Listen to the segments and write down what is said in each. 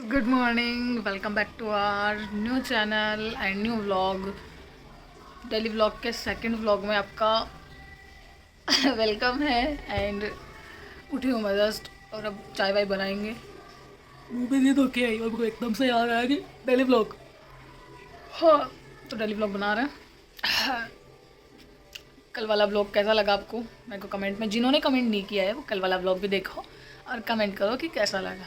Good morning, welcome back to our new channel and new vlog. Daily vlog के second vlog में आपका welcome है। And उठी हूँ मैं जस्ट, और अब चाय वाय बनाएंगे। मुँह पे नहीं धो के आई, और एकदम से याद आया कि डेली व्लॉग। हाँ, तो डेली व्लॉग बना रहे हैं। कल वाला व्लॉग कैसा लगा आपको? मेरे को कमेंट में, जिन्होंने कमेंट नहीं किया है वो कल वाला व्लॉग भी देखो और कमेंट करो कि कैसा लगा।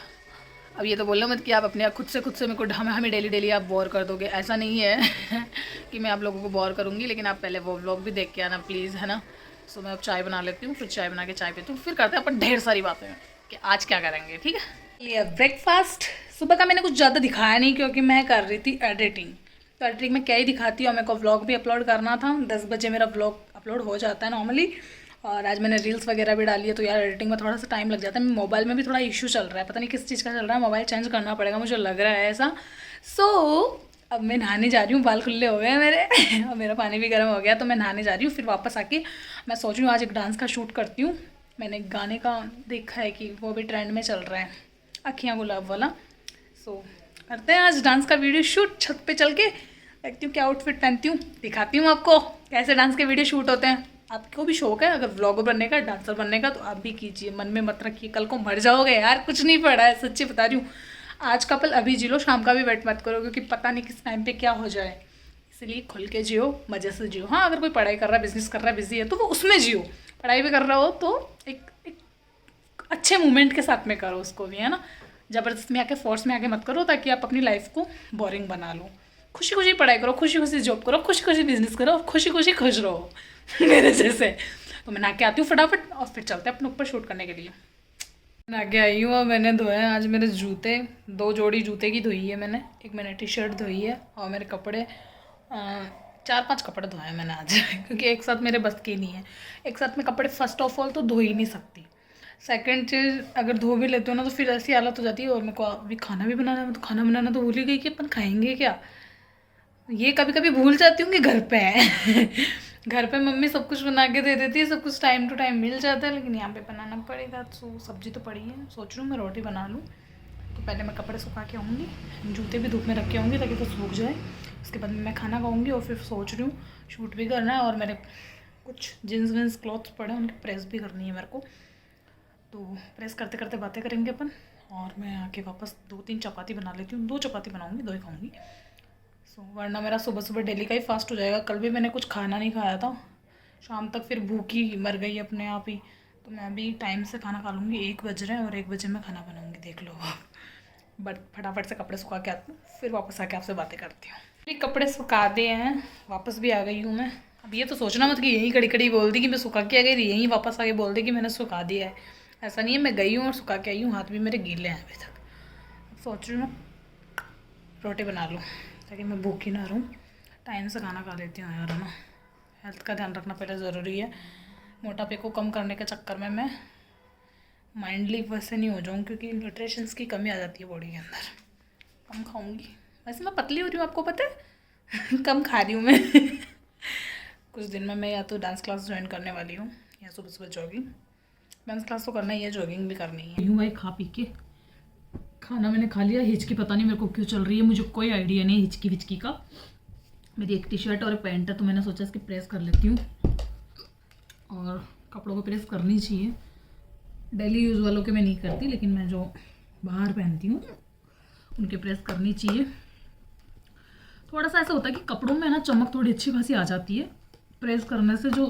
अब ये तो बोलो मत कि आप अपने खुद से मेरे को हमें डेली डेली आप बोर कर दोगे, ऐसा नहीं है कि मैं आप लोगों को बोर करूँगी, लेकिन आप पहले वो व्लॉग भी देख के आना प्लीज़, है ना। सो मैं अब चाय बना लेती हूँ, फिर चाय बना के चाय पीती हूँ, फिर करते हैं अपन ढेर सारी बातें कि आज क्या करेंगे। ठीक है, लिया ब्रेकफास्ट। सुबह का मैंने कुछ ज़्यादा दिखाया नहीं क्योंकि मैं कर रही थी एडिटिंग। तो एडिटिंग में क्या ही दिखाती हूँ, मेरे को व्लॉग भी अपलोड करना था। 10 बजे मेरा व्लॉग अपलोड हो जाता है नॉर्मली, और आज मैंने रील्स वगैरह भी डाली है, तो यार एडिटिंग में थोड़ा सा टाइम लग जाता है। मोबाइल में भी थोड़ा इशू चल रहा है, पता नहीं किस चीज़ का चल रहा है। मोबाइल चेंज करना पड़ेगा, मुझे लग रहा है ऐसा। अब मैं नहाने जा रही हूँ, बाल खुले हो गए हैं मेरे और मेरा पानी भी गर्म हो गया, तो मैं नहाने जा रही हूँ। फिर वापस आके मैं सोच रही हूँ आज एक डांस का शूट करती हूँ। मैंने एक गाने का देखा है कि वो भी ट्रेंड में चल रहा है, अखियाँ गुलाब वाला। सो करते हैं आज डांस का वीडियो शूट। छत पे चल के देखती हूँ क्या आउटफिट पहनती हूँ, दिखाती हूँ आपको कैसे डांस के वीडियो शूट होते हैं। आपको भी शौक है अगर व्लॉगर बनने का, डांसर बनने का, तो आप भी कीजिए। मन में मत रखिए कल को मर जाओगे यार, कुछ नहीं पड़ा है, सच्ची बता रही हूँ। आज का पल अभी जी लो, शाम का भी वेट मत करो, क्योंकि पता नहीं किस टाइम पे क्या हो जाए। इसलिए खुल के जियो, मज़े से जियो। हाँ, अगर कोई पढ़ाई कर रहा है, बिजनेस कर रहा है, बिजी है, तो वो उसमें जियो। पढ़ाई भी कर रहा हो तो एक अच्छे मोमेंट के साथ में करो उसको भी, है ना। ज़बरदस्ती में आके, फोर्स में आके मत करो, ताकि आप अपनी लाइफ को बोरिंग बना लो। खुशी खुशी पढ़ाई करो, खुशी खुशी जॉब करो, खुशी खुशी बिजनेस करो, खुशी खुशी खुश रहो मेरे जैसे। तो मैं नहा के आती हूँ फटाफट, और फिर चलते हैं अपने ऊपर शूट करने के लिए। नहा के आई हूँ और मैंने धोए हैं आज मेरे जूते। 2 जोड़ी जूते की धोई है मैंने, एक मैंने टी शर्ट धोई है, और मेरे कपड़े 4-5 कपड़े धोए हैं मैंने आज क्योंकि एक साथ मेरे बस की नहीं है। एक साथ में कपड़े फर्स्ट ऑफ ऑल तो धो ही नहीं सकती। सेकंड चीज़, अगर धो भी लेते हो ना तो फिर ऐसी हालत हो जाती है। और मेरे को अभी खाना भी बनाना है, तो खाना बनाना तो भूल ही गई कि अपन खाएंगे क्या। ये कभी कभी भूल जाती हूँ कि घर पे है घर पे मम्मी सब कुछ बना के दे देती है, सब कुछ टाइम टू टाइम मिल जाता है, लेकिन यहाँ पे बनाना पड़ेगा। तो सब्जी तो पड़ी है, सोच रही हूँ मैं रोटी बना लूँ। तो पहले मैं कपड़े सुखा के आऊँगी, जूते भी धूप में रख के आऊँगी ताकि वो सूख जाए। उसके बाद मैं खाना खाऊँगी, और फिर सोच रही हूँ शूट भी करना है, और मेरे कुछ जीन्स विन्स क्लॉथ्स पड़े हैं, उनकी प्रेस भी करनी है मेरे को। तो प्रेस करते करते बातें करेंगे अपन। और मैं आके वापस 2-3 चपाती बना लेती हूँ। 2 चपाती बनाऊँगी, 2 ही खाऊँगी। वरना मेरा सुबह सुबह डेली का ही फास्ट हो जाएगा। कल भी मैंने कुछ खाना नहीं खाया था, शाम तक फिर भूखी मर गई अपने आप ही। तो मैं अभी टाइम से खाना खा लूँगी, 1 बज रहे हैं, और 1 बजे मैं खाना बनाऊँगी, देख लो आप। बट फटाफट से कपड़े सुखा के आती हूँ, फिर वापस आके आपसे बातें करती हूँ। ये कपड़े सुखा दिए हैं, वापस भी आ गई हूँ मैं। अब ये तो सोचना मत कि यहीं कड़ी कड़ी बोल दी कि मैं सुखा के आ गई थी, यहीं वापस आके बोल दी कि मैंने सुखा दिया है। ऐसा नहीं है, मैं गई हूँ और सुखा के आई हूँ, हाथ भी मेरे गीले हैं अभी तक। अब सोच रही हूँ रोटी बना लूँ ताकि मैं भूखी ना रहूँ। टाइम से खाना खा लेती हूँ यार, है ना। हेल्थ का ध्यान रखना पहले ज़रूरी है। मोटापे को कम करने के चक्कर में मैं माइंडली वैसे नहीं हो जाऊँ, क्योंकि न्यूट्रिशंस की कमी आ जाती है बॉडी के अंदर। कम खाऊंगी, वैसे मैं पतली हो रही हूँ, आपको पता है कम खा रही हूँ मैं कुछ दिन में मैं या तो डांस क्लास ज्वाइन करने वाली हूँ, या सुबह सुबह जॉगिंग। डांस क्लास तो करना ही है, जॉगिंग भी करनी है। यूँ भाई खा पी के, खाना मैंने खा लिया। हिचकी पता नहीं मेरे को क्यों चल रही है, मुझे कोई आइडिया नहीं हिचकी विचकी का। मेरी एक टी शर्ट और एक पैंट है, तो मैंने सोचा इसकी प्रेस कर लेती हूँ। और कपड़ों को प्रेस करनी चाहिए, डेली यूज़ वालों के मैं नहीं करती, लेकिन मैं जो बाहर पहनती हूँ उनके प्रेस करनी चाहिए। थोड़ा सा ऐसा होता है कि कपड़ों में ना चमक थोड़ी अच्छी खासी आ जाती है प्रेस करने से। जो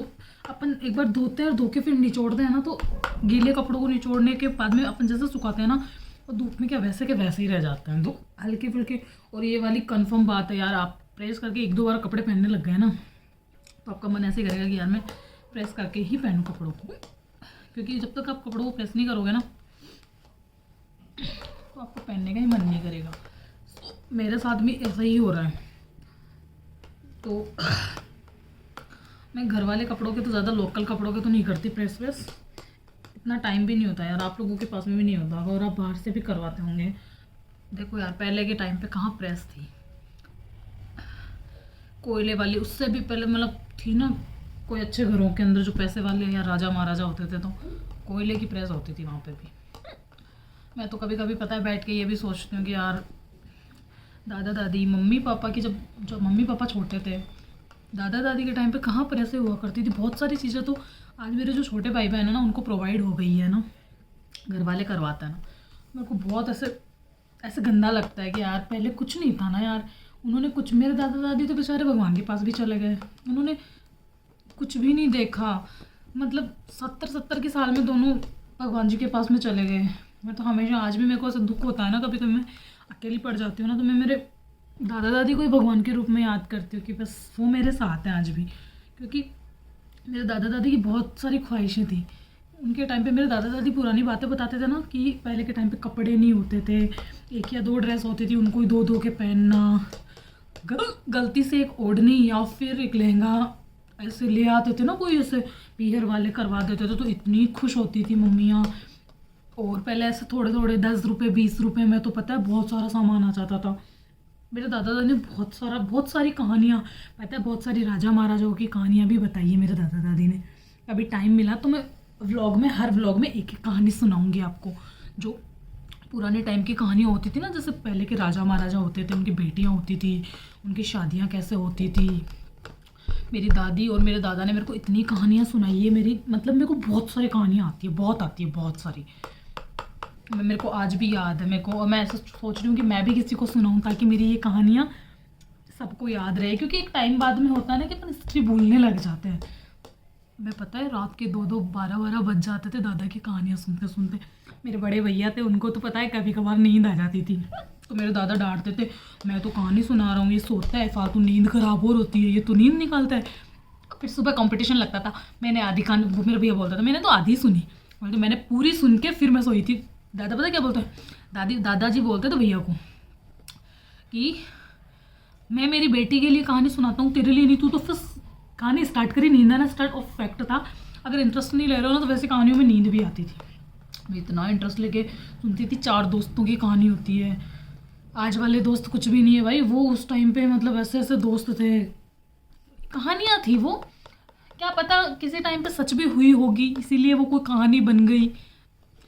अपन एक बार धोते हैं और धो के फिर निचोड़ते हैं ना, तो गीले कपड़ों को निचोड़ने के बाद में अपन जैसे सुखाते हैं ना, और धूप में क्या वैसे के वैसे ही रह जाते हैं, तो हल्के फुल्के। और ये वाली कंफर्म बात है यार, आप प्रेस करके 1-2 बार कपड़े पहनने लग गए ना, तो आपका मन ऐसे करेगा कि यार मैं प्रेस करके ही पहनूँ कपड़ों को। क्योंकि जब तक आप कपड़ों को प्रेस नहीं करोगे ना, तो आपको पहनने का ही मन नहीं करेगा। मेरे साथ भी ऐसा ही हो रहा है। तो मैं घर वाले कपड़ों के तो ज़्यादा, लोकल कपड़ों के तो नहीं करती प्रेस वेस। इतना टाइम भी नहीं होता यार, आप लोगों के पास में भी नहीं होता, और आप बाहर से भी करवाते होंगे। देखो यार, पहले के टाइम पे कहाँ प्रेस थी, कोयले वाली, उससे भी पहले मतलब थी ना। कोई अच्छे घरों के अंदर जो पैसे वाले या राजा महाराजा होते थे, तो कोयले की प्रेस होती थी वहाँ पे भी। मैं तो कभी कभी पता है बैठ के ये भी सोचती हूँ कि यार दादा दादी मम्मी पापा की जब मम्मी पापा छोटे थे, दादा दादी के टाइम पे कहाँ पर ऐसे हुआ करती थी। बहुत सारी चीज़ें तो आज मेरे जो छोटे भाई बहन है ना उनको प्रोवाइड हो गई है ना, घर वाले करवाते हैं ना। मेरे को बहुत ऐसे ऐसे गंदा लगता है कि यार पहले कुछ नहीं था ना यार। उन्होंने कुछ, मेरे दादा दादी तो बेचारे भगवान के पास भी चले गए, उन्होंने कुछ भी नहीं देखा। मतलब 70 के साल में दोनों भगवान जी के पास में चले गए। मैं तो हमेशा, आज भी मेरे को ऐसा दुख होता है ना, कभी कभी मैं अकेली पड़ जाती हूँ ना, तो मैं मेरे दादा दादी को ही भगवान के रूप में याद करती हूँ कि बस वो मेरे साथ हैं आज भी। क्योंकि मेरे दादा दादी की बहुत सारी ख्वाहिशें थी। उनके टाइम पे मेरे दादा दादी पुरानी बातें बताते थे ना कि पहले के टाइम पे कपड़े नहीं होते थे, 1 या 2 ड्रेस होती थी, उनको ही 2 के पहनना, गलती से एक ओढ़नी या फिर एक लहंगा ऐसे ले आते थे ना, कोई ऐसे पीहर वाले करवा देते थे तो इतनी खुश होती थी मम्मियाँ। और पहले ऐसे थोड़े थोड़े 10 रुपये 20 रुपये में तो पता है बहुत सारा सामान आ जाता था। मेरे दादा दादी ने बहुत सारी कहानियाँ, पता है बहुत सारी राजा महाराजाओं की कहानियाँ भी बताई है मेरे दादा दादी ने। कभी टाइम मिला तो मैं व्लॉग में, हर व्लॉग में एक एक कहानी सुनाऊंगी आपको, जो पुराने टाइम की कहानियाँ होती थी ना, जैसे पहले के राजा महाराजा होते थे, उनकी बेटियाँ होती थी, उनकी शादियाँ कैसे होती थी। मेरी दादी और मेरे दादा ने मेरे को इतनी कहानियाँ सुनाई है। मेरे को बहुत सारी कहानियाँ आती है, बहुत सारी। मेरे को आज भी याद है मेरे को, और मैं ऐसा सोच रही हूँ कि मैं भी किसी को सुनाऊँ ताकि मेरी ये कहानियाँ सबको याद रहे। क्योंकि एक टाइम बाद में होता है ना कि अपन हिस्ट्री भूलने लग जाते हैं। मैं पता है रात के 2 12 बज जाते थे दादा की कहानियाँ सुनते सुनते। मेरे बड़े भैया थे, उनको तो पता है कभी कभार नींद आ जाती थी, तो मेरे दादा डांटते थे, मैं तो कहानी सुना रहा हूँ, ये सोता है फालतू, नींद खराब हो होती है, ये तो नींद निकालता है। फिर सुबह कंपटीशन लगता था, मैंने आधी कहानी, वो मेरा भैया बोलता था मैंने तो आधी सुनी, तो मैंने पूरी सुन के फिर मैं सोई थी। दादा पता क्या बोलते हैं, दादाजी बोलते थे भैया को कि मैं मेरी बेटी के लिए कहानी सुनाता हूँ, तेरे लिए नहीं, तू तो फिर कहानी स्टार्ट करी, नींद आना स्टार्ट। और फैक्ट था, अगर इंटरेस्ट नहीं ले रहे हो ना तो वैसे कहानियों में नींद भी आती थी। मैं इतना इंटरेस्ट लेके सुनती थी। 4 दोस्तों की कहानी होती है, आज वाले दोस्त कुछ भी नहीं है भाई, वो उस टाइम पे मतलब ऐसे ऐसे दोस्त थे, कहानियाँ थी वो। क्या पता किसी टाइम पे सच भी हुई होगी, इसीलिए वो कोई कहानी बन गई,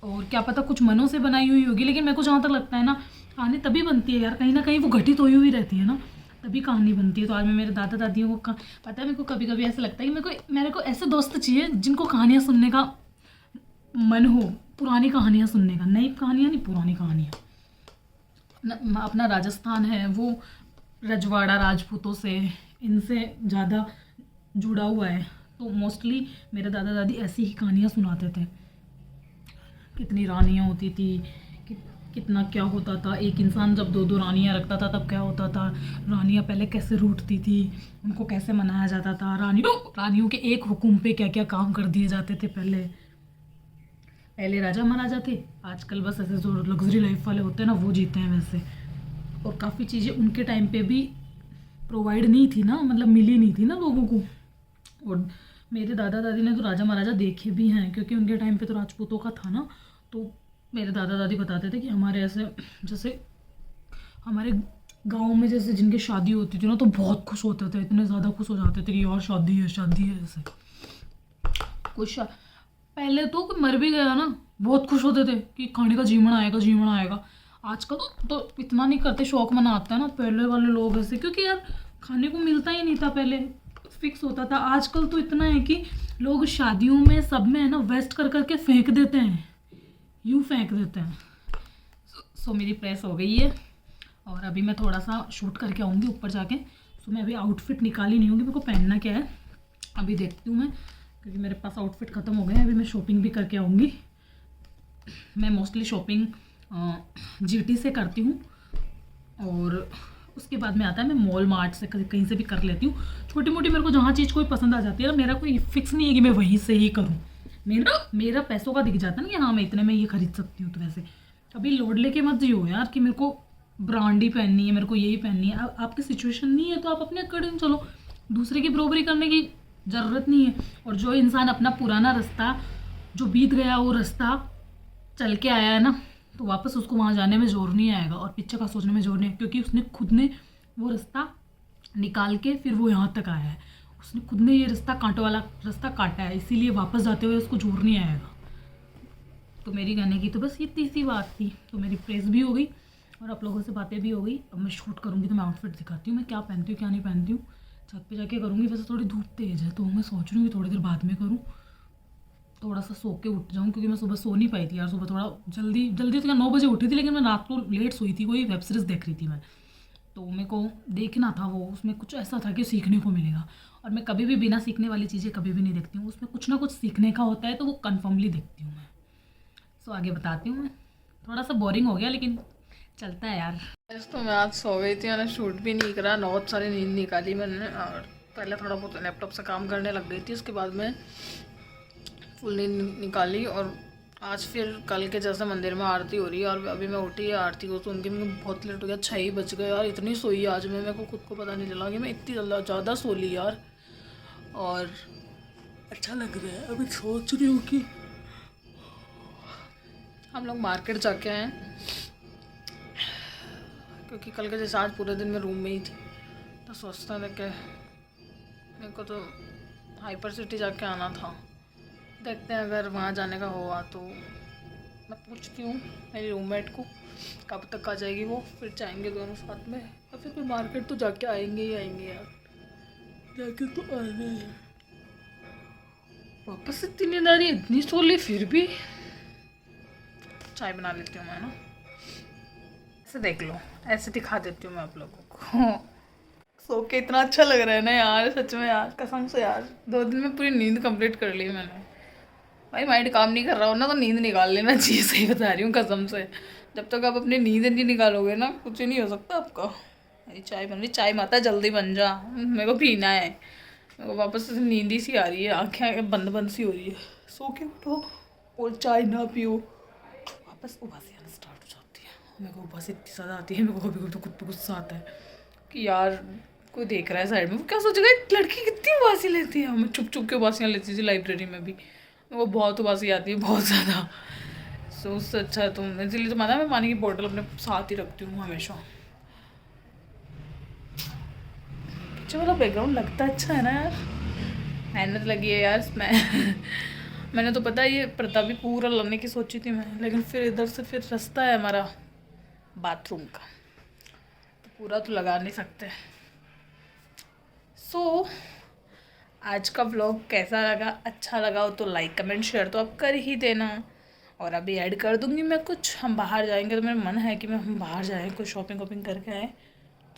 और क्या पता कुछ मनों से बनाई हुई होगी। लेकिन मेरे को जहाँ तक लगता है ना, कहानी तभी बनती है यार, कहीं ना कहीं वो घटित हुई हुई रहती है ना, तभी कहानी बनती है। तो आज मैं मेरे दादा दादियों को पता है, मेरे को कभी कभी ऐसा लगता है कि मेरे को ऐसे दोस्त चाहिए जिनको कहानियाँ सुनने का मन हो, पुरानी कहानियाँ सुनने का, नई कहानियाँ नहीं, पुरानी कहानियाँ। अपना राजस्थान है वो रजवाड़ा राजपूतों से, इनसे ज़्यादा जुड़ा हुआ है, तो मोस्टली मेरे दादा दादी ऐसी ही कहानियाँ सुनाते थे। कितनी रानियाँ होती थी, कितना क्या होता था, एक इंसान जब 2 रानियाँ रखता था तब क्या होता था, रानियाँ पहले कैसे रूठती थी, उनको कैसे मनाया जाता था, रानियों के एक हुक्म पे क्या क्या काम कर दिए जाते थे। पहले राजा महाराजा थे, आजकल बस ऐसे जो लग्जरी लाइफ वाले होते हैं ना वो जीते हैं वैसे। और काफ़ी चीज़ें उनके टाइम पे भी प्रोवाइड नहीं थी ना, मतलब मिली नहीं थी ना लोगों को। और मेरे दादा दादी ने तो राजा महाराजा देखे भी हैं, क्योंकि उनके टाइम पे तो राजपूतों का था ना। तो मेरे दादा दादी बताते थे कि हमारे ऐसे, जैसे हमारे गांव में जैसे जिनकी शादी होती थी ना तो बहुत खुश होते थे, इतने ज़्यादा खुश हो जाते थे कि यार शादी है ऐसे। कुछ पहले तो कोई मर भी गया ना बहुत खुश होते थे कि खाने का जीवन आएगा। आजकल तो इतना नहीं करते, शौक मनाते हैं ना पहले वाले लोग ऐसे, क्योंकि यार खाने को मिलता ही नहीं था, पहले फिक्स होता था। आजकल तो इतना है कि लोग शादियों में सब में है ना वेस्ट कर करके फेंक देते हैं, यूँ फेंक देते हैं। सो मेरी प्रेस हो गई है और अभी मैं थोड़ा सा शूट करके आऊँगी ऊपर जाके। सो मैं अभी आउटफिट निकाली नहीं होंगी, मेरे को पहनना क्या है अभी देखती हूँ मैं, क्योंकि मेरे पास आउटफिट ख़त्म हो गए हैं। अभी मैं शॉपिंग भी करके आऊँगी। मैं मोस्टली शॉपिंग जीटी से करती हूँ, और उसके बाद में आता है मैं मॉल मार्ट से कहीं से भी कर लेती हूँ। छोटी मोटी मेरे को जहाँ चीज़ कोई पसंद आ जाती है ना, मेरा कोई फिक्स नहीं है कि मैं वहीं से ही करूँ। मेरा पैसों का दिख जाता है ना कि हाँ मैं इतने में ये खरीद सकती हूँ। तो वैसे कभी लोड लेके मत जियो यार कि मेरे को ब्रांड ही पहननी है, मेरे को यही पहननी है। आपकी सिचुएशन नहीं है तो आप अपने अकॉर्डिंग चलो, दूसरे की बरोबरी करने की ज़रूरत नहीं है। और जो इंसान अपना पुराना रास्ता जो बीत गया वो रास्ता चल के आया है ना, तो वापस उसको वहाँ जाने में जोर नहीं आएगा और पीछे का सोचने में जोर नहीं है, क्योंकि उसने खुद ने वो रास्ता निकाल के फिर वो यहाँ तक आया है। उसने खुद ने ये रास्ता कांटो वाला रास्ता काटा है, इसीलिए वापस जाते हुए उसको जोर नहीं आएगा। तो मेरी कहने की तो बस इतनी सी बात थी। तो मेरी प्रेस भी हो गई और आप लोगों से बातें भी हो गई। अब मैं शूट करूँगी तो मैं आउटफिट दिखाती हूँ मैं क्या पहनती हूँ क्या नहीं पहनती हूँ। छत पे जाके करूँगी। वैसे थोड़ी धूप तेज़ है तो मैं सोच रही हूँ कि थोड़ी देर बाद में करूँ, थोड़ा सा सो के उठ जाऊँ, क्योंकि मैं सुबह सो नहीं पाई थी यार। सुबह थोड़ा जल्दी जल्दी तो 9 बजे उठी थी, लेकिन मैं रात को लेट सोई थी। कोई वेब सीरीज़ देख रही थी मैं, तो मेरे को देखना था वो, उसमें कुछ ऐसा था कि सीखने को मिलेगा। और मैं कभी भी बिना सीखने वाली चीज़ें कभी भी नहीं देखती हूँ, उसमें कुछ ना कुछ सीखने का होता है तो वो कन्फर्मली देखती हूँ मैं। सो आगे बताती हूँ मैं। थोड़ा सा बोरिंग हो गया लेकिन चलता है यार। तो मैं आज सो गई थी, मैंने शूट भी नहीं करा, बहुत सारी नींद निकाली मैंने। और पहले थोड़ा बहुत लैपटॉप से काम करने लग गई थी, उसके बाद में फुल नींद निकाली। और आज फिर कल के जैसे मंदिर में आरती हो रही है और अभी मैं उठी है आरती को सुन के। मेरे को बहुत लेट हो गया, 6 ही बज गए यार। इतनी सोई आज मैं, मेरे को खुद को पता नहीं चला कि मैं इतनी ज़्यादा सो ली यार। और अच्छा लग रहा है। अभी सोच रही हूँ कि हम लोग मार्केट जाके आए, क्योंकि कल के जैसे आज पूरे दिन मैं रूम में ही थी, तो सोचता था कि मेरे को तो हाइपर सिटी जाके आना था। देखते हैं अगर वहाँ जाने का हुआ तो मैं पूछती हूँ मेरी रूममेट को कब तक आ जाएगी वो, फिर जाएंगे दोनों साथ में। या फिर कोई मार्केट तो जाके आएंगे ही आएंगे यार, जाके तो आने हैं। वापस इतनी नींद आ रही है, इतनी सो ली फिर भी। चाय बना लेती हूँ मैं ना, ऐसे देख लो, ऐसे दिखा देती हूँ मैं आप लोगों को। सो के इतना अच्छा लग रहा है ना यार, सच में यार, कसम से यार। 2 दिन में पूरी नींद कंप्लीट कर ली मैंने। भाई माइंड काम नहीं कर रहा हो ना तो नींद निकाल लेना चाहिए, सही बता रही हूँ कसम से। जब तक आप अपनी नींद नहीं निकालोगे ना कुछ नहीं हो सकता आपका। मेरी चाय बन रही, चाय माता जल्दी बन जा, मेरे को पीना है। मेरे को वापस से नींद ही सी आ रही है, आँखें बंद बंद सी हो रही है। सो के उठो और चाय ना पियो, वापस उबासी आना स्टार्ट हो जाती है। मेरे को उबासी इतनी ज़्यादा आती है, मेरे को कभी कभी तो खुद पे गुस्सा आता है कि यार कोई देख रहा है साइड में, वो क्या सोचेगा लड़की कितनी उबासी लेती है। मैं चुप चुप के उबासियाँ लेती थी लाइब्रेरी में भी, वो बहुत उबासी आती है, बहुत ज़्यादा। सो उससे अच्छा है तुम, इसलिए तो माना मैं पानी की बोतल अपने साथ ही रखती हूँ हमेशा। पीछे वाला बैकग्राउंड लगता अच्छा है ना यार, मेहनत लगी है यार इसमें। मैंने तो पता है ये पर्दा भी पूरा लाने की सोची थी मैं, लेकिन फिर इधर से फिर रास्ता है हमारा बाथरूम का, तो पूरा तो लगा नहीं सकते। सो आज का व्लॉग कैसा लगा, अच्छा लगा हो तो लाइक कमेंट शेयर तो आप कर ही देना। और अभी ऐड कर दूंगी मैं कुछ, हम बाहर जाएंगे तो मेरा मन है कि मैं हम बाहर जाएं, कुछ शॉपिंग वॉपिंग करके आएँ,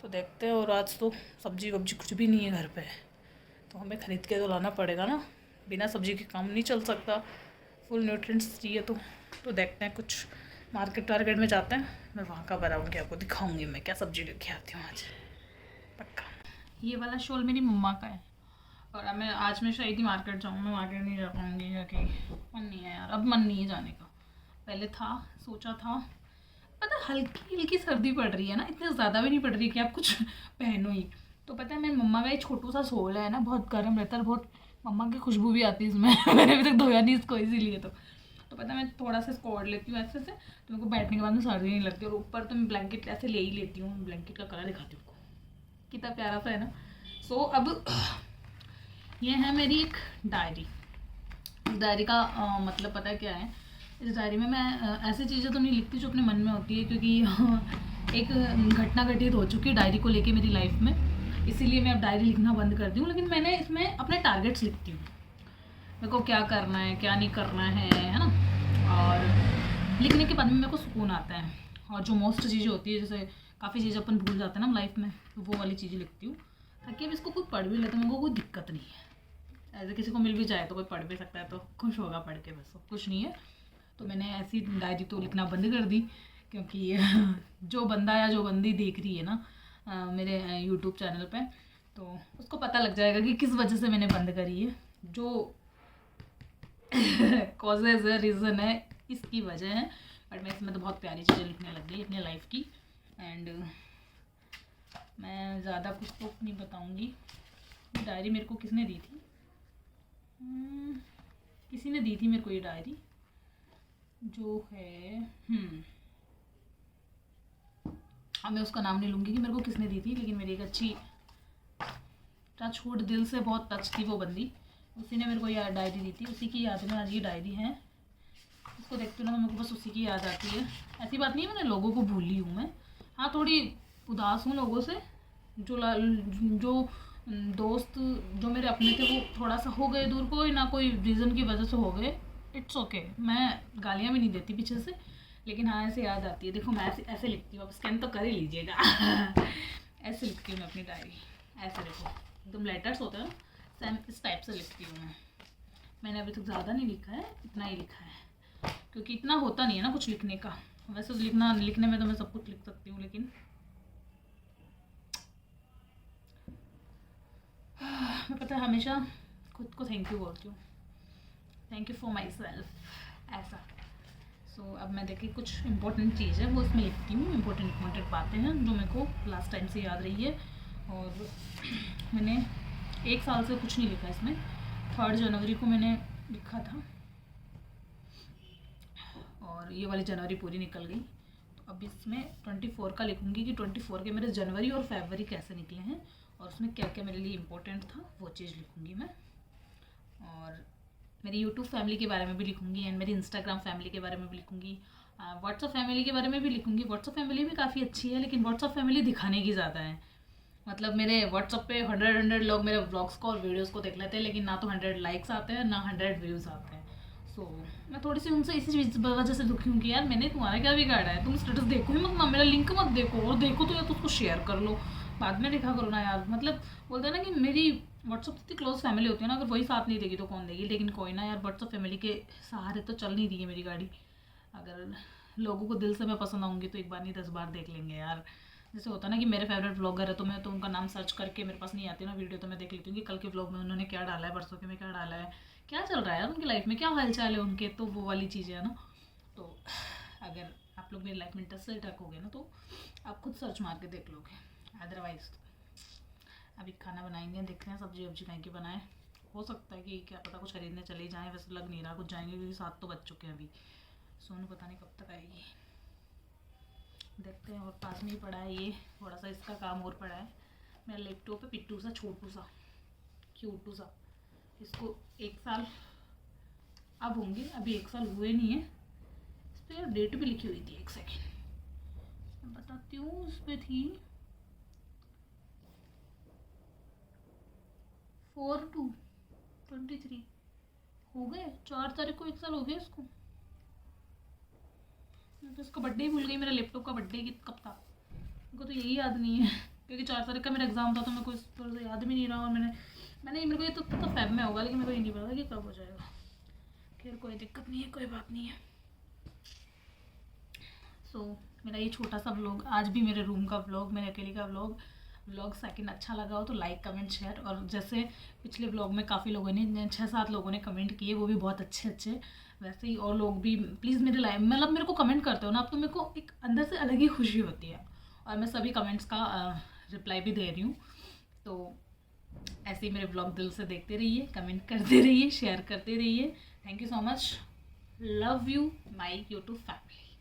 तो देखते हैं। और आज तो सब्जी वब्जी कुछ भी नहीं है घर पे, तो हमें ख़रीद के तो लाना पड़ेगा ना, बिना सब्जी के काम नहीं चल सकता, फुल न्यूट्रिएंट्स चाहिए। तो देखते हैं कुछ मार्केट वार्केट में जाते हैं, मैं वहाँ का बनाऊँगी, आपको दिखाऊँगी मैं क्या सब्जी लेके आती हूँ आज पक्का। ये वाला शॉल मेरी मम्मा का है, और अब मैं शायद ही मार्केट जाऊँ, मैं मार्केट नहीं जा पाऊँगी क्योंकि मन नहीं है यार, अब मन नहीं है जाने का। पहले था, सोचा था, पता हल्की हल्की सर्दी पड़ रही है ना, इतनी ज़्यादा भी नहीं पड़ रही कि आप कुछ पहनो ही। तो पता है मेरी मम्मा का एक छोटू सा सोल है ना, बहुत गर्म रहता है, बहुत मम्मा की खुशबू भी आती है इसमें। मैंने अभी तक धोया नहीं इसको इसीलिए। तो पता है मैं थोड़ा सा इसको ओढ़ लेती हूँ ऐसे से, तो मेरे को बैठने के बाद में सर्दी नहीं लगती। और ऊपर तो मैं ब्लैंकेट ऐसे ले ही लेती हूँ, ब्लैंकेट का कलर दिखाती हूँ आपको, कितना प्यारा सा है ना। सो अब ये है मेरी एक डायरी। डायरी का मतलब पता है क्या है, इस डायरी में मैं ऐसी चीज़ें तो नहीं लिखती जो अपने मन में होती है, क्योंकि एक घटना घटित हो चुकी है डायरी को लेके मेरी लाइफ में, इसीलिए मैं अब डायरी लिखना बंद कर दी हूँ। लेकिन मैंने इसमें अपने टारगेट्स लिखती हूँ, मेरे को क्या करना है क्या नहीं करना है ना। और लिखने के बाद में मेरे को सुकून आता है। और जो मोस्ट चीज़ें होती है, जैसे काफ़ी चीज़ें अपन भूल जाते हैं ना लाइफ में, तो वो वाली चीज़ें लिखती हूँ, ताकि अब इसको कोई पढ़ भी लेता है, मेरे को कोई दिक्कत नहीं है। ऐसे किसी को मिल भी जाए तो कोई पढ़ भी सकता है, तो खुश होगा पढ़ के, बस कुछ नहीं है। तो मैंने ऐसी डायरी तो लिखना बंद कर दी, क्योंकि जो बंदा या जो बंदी देख रही है ना मेरे यूट्यूब चैनल पे, तो उसको पता लग जाएगा कि किस वजह से मैंने बंद करी है। जो कॉजेज है, रीज़न है, इसकी वजह है। बट मैं इसमें तो बहुत प्यारी चीज़ें लिखने लग गई अपनी लाइफ की। एंड मैं ज़्यादा कुछ तो नहीं बताऊँगी। डायरी मेरे को किसने दी थी, किसी ने दी थी मेरे को ये डायरी, जो है अब मैं उसका नाम नहीं लूँगी कि मेरे को किसने दी थी, लेकिन मेरी एक अच्छी टच वुड, दिल से बहुत टच थी वो बंदी, उसी ने मेरे को ये डायरी दी थी, उसी की याद में आज ये डायरी है। इसको देखती हूँ ना तो मेरे को बस उसी की याद आती है। ऐसी बात नहीं है मैंने लोगों को भूली हूँ मैं, हाँ थोड़ी उदास हूँ लोगों से। जो दोस्त जो मेरे अपने थे वो थोड़ा सा हो गए दूर, कोई ना कोई रीज़न की वजह से हो गए। इट्स ओके, मैं गालियाँ भी नहीं देती पीछे से, लेकिन हाँ ऐसे याद आती है। देखो मैं ऐसे ऐसे लिखती हूँ, आप स्कैन तो कर ही लीजिएगा। ऐसे लिखती हूँ मैं अपनी डायरी, ऐसे देखो एकदम लेटर्स होते हैं सेम इस टाइप से लिखती हूँ मैं। मैंने अभी तक ज़्यादा नहीं लिखा है, इतना ही लिखा है, क्योंकि इतना होता नहीं है ना कुछ लिखने का। वैसे तो लिखने में तो मैं सब कुछ लिख सकती हूँ, लेकिन मैं पता है हमेशा खुद को थैंक यू बोलती हूँ, thank you for my self ऐसा। सो अब मैं देखिए कुछ इंपॉर्टेंट चीज़ है वो इसमें लिखती हूँ, इंपॉर्टेंट बातें हैं जो मेरे को लास्ट टाइम से याद रही है। और मैंने 1 साल से कुछ नहीं लिखा इसमें, 3 जनवरी को मैंने लिखा था और ये वाली जनवरी पूरी निकल गई। तो अब इसमें 24 का लिखूँगी कि 24 के मेरे जनवरी और फरवरी कैसे निकले हैं और उसमें क्या क्या मेरे लिए इम्पोर्टेंट था वो चीज़ लिखूँगी मैं। और मेरी यूट्यूब फैमिली के बारे में भी लिखूँगी एंड मेरी इंस्टाग्राम फैमिली के बारे में भी लिखूँगी, व्हाट्सअप फैमिली के बारे में भी लिखूँगी। व्हाट्सअप फैमिली भी काफ़ी अच्छी है, लेकिन व्हाट्सअप फैमिली दिखाने की ज़्यादा है। मतलब मेरे व्हाट्सअप पे 100 लोग मेरे व्लॉग्स को और वीडियोस को देख लेते हैं, लेकिन ना तो 100 लाइक्स आते हैं ना 100 व्यूज़ आते हैं। सो मैं थोड़ी सी उनसे इसी वजह से दुखी हूँ कि यार मैंने तुम्हारा क्या बिगाड़ा है, तुम स्टेटस देखो ही मत ना, मेरा लिंक मत देखो, और देखो तो या तो उसको शेयर कर लो, बाद में देखा करो ना यार। मतलब बोलते हैं ना कि मेरी व्हाट्सअप इतनी क्लोज फैमिली होती है ना, अगर वही साथ नहीं देगी तो कौन देगी। लेकिन कोई ना यार, व्हाट्सअप फैमिली के सहारे तो चल नहीं रही है मेरी गाड़ी। अगर लोगों को दिल से मैं पसंद आऊँगी तो एक बार नहीं 10 बार देख लेंगे यार। जैसे होता है ना कि मेरे फेवरेट ब्लॉगर है तो मैं तो उनका नाम सर्च करके, मेरे पास नहीं आती ना वीडियो, तो मैं देख लेती हूँ कि कल के ब्लॉग में उन्होंने क्या डाला है, परसों के में क्या डाला है, क्या चल रहा है यार उनकी लाइफ में, क्या हाल चाल है उनके। तो वो वाली चीज़ें है ना। तो अगर आप लोग मेरी लाइफ में इंटरेस्टेड रखोगे ना तो आप खुद सर्च मार के देख लोगे, अदरवाइज अभी खाना बनाएंगे, देखते हैं सब्जी वब्जी कहीं की बनाए। हो सकता है कि क्या पता कुछ खरीदने चले जाएँ, वैसे लग नहीं रहा कुछ जाएंगे क्योंकि 7 तो बज चुके हैं अभी। सोनू पता नहीं कब तक आएगी, देखते हैं। और पास में ही पड़ा है ये, थोड़ा सा इसका काम और पड़ा है। मेरा लैपटॉप है पिट्टू सा, छोटू सा, क्यूटू सा। इसको 1 साल अब होंगे, अभी 1 साल हुए नहीं है। इस पर यार डेट भी लिखी हुई थी, 1 सेकेंड मैं बताती हूँ। इस पर थी 4/2/23, हो गए 4 तारीख को 1 साल हो गया इसको। मैं तो इसका बर्थडे ही भूल गई, मेरा लैपटॉप का बर्थडे कब था मेरे को तो यही याद नहीं है, क्योंकि 4 तारीख का मेरा एग्ज़ाम था तो मेरे को इस तरह से याद भी नहीं रहा। और मैंने मेरे को ये तो फेब में होगा, लेकिन मेरे को ये नहीं पता कि कब हो जाएगा। खैर कोई दिक्कत नहीं है, कोई बात नहीं है। सो मेरा ये छोटा सा व्लॉग, आज भी मेरे रूम का व्लॉग, मेरे अकेले का व्लॉग सेकंड अच्छा लगा हो तो लाइक कमेंट शेयर। और जैसे पिछले व्लॉग में काफ़ी लोगों ने 6-7 लोगों ने कमेंट किए, वो भी बहुत अच्छे, वैसे ही और लोग भी प्लीज़ मेरे लाइफ मतलब मेरे को कमेंट करते हो ना आप, तो मेरे को एक अंदर से अलग ही खुशी होती है। और मैं सभी कमेंट्स का रिप्लाई भी दे रही हूँ। तो ऐसे ही मेरे ब्लॉग दिल से देखते रहिए, कमेंट करते रहिए, शेयर करते रहिए। Thank you so much, love you my YouTube family.